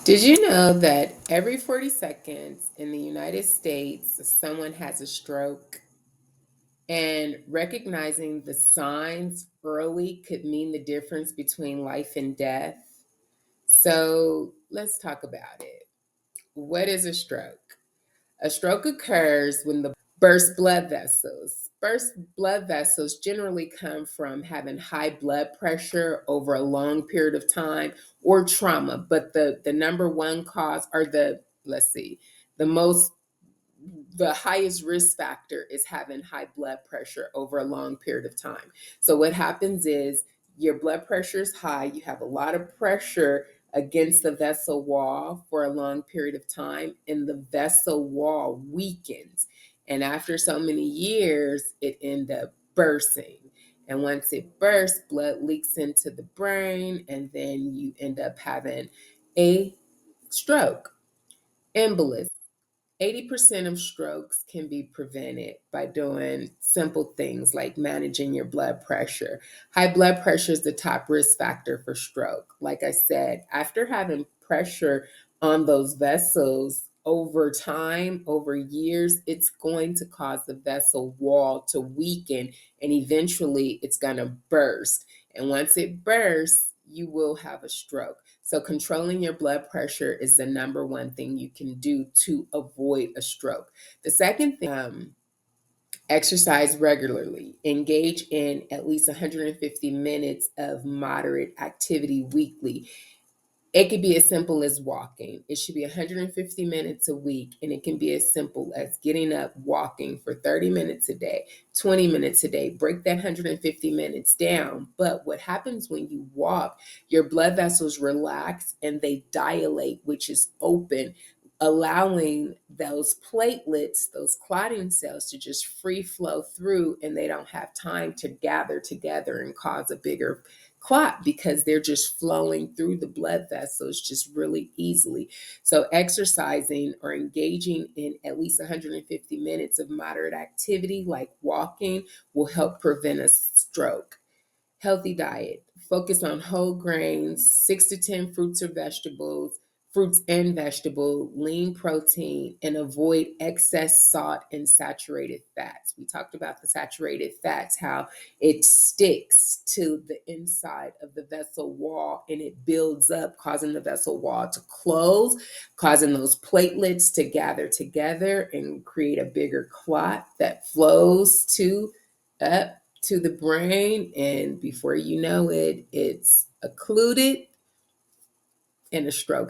Did you know that every 40 seconds in the United States, someone has a stroke? And recognizing the signs early could mean the difference between life and death. So let's talk about it. What is a stroke? A stroke occurs when the burst blood vessels. Burst blood vessels generally come from having high blood pressure over a long period of time or trauma, but the number one cause or let's see, the most the highest risk factor is having high blood pressure over a long period of time. So what happens is your blood pressure is high, you have a lot of pressure against the vessel wall for a long period of time, and the vessel wall weakens. And after so many years, it ends up bursting. And once it bursts, blood leaks into the brain, and then you end up having a stroke, embolism. 80% of strokes can be prevented by doing simple things like managing your blood pressure. High blood pressure is the top risk factor for stroke. Like I said, after having pressure on those vessels over time, over years, it's going to cause the vessel wall to weaken and eventually it's going to burst. And once it bursts, you will have a stroke. So, controlling your blood pressure is the number one thing you can do to avoid a stroke. The second thing, exercise regularly. Engage in at least 150 minutes of moderate activity weekly. It could be as simple as walking. It should be 150 minutes a week, and it can be as simple as getting up, walking for 30 minutes a day, 20 minutes a day. Break that 150 minutes down. But what happens when you walk, your blood vessels relax and they dilate, which is open, allowing those platelets, those clotting cells to just free flow through, and they don't have time to gather together and cause a bigger clot because they're just flowing through the blood vessels just really easily. So, exercising or engaging in at least 150 minutes of moderate activity like walking will help prevent a stroke. Healthy diet. Focus on whole grains, 6 to 10 fruits and vegetable, lean protein, and avoid excess salt and saturated fats. We talked about the saturated fats, how it sticks to the inside of the vessel wall and it builds up, causing the vessel wall to close, causing those platelets to gather together and create a bigger clot that flows up to the brain, and before you know it, it's occluded and a stroke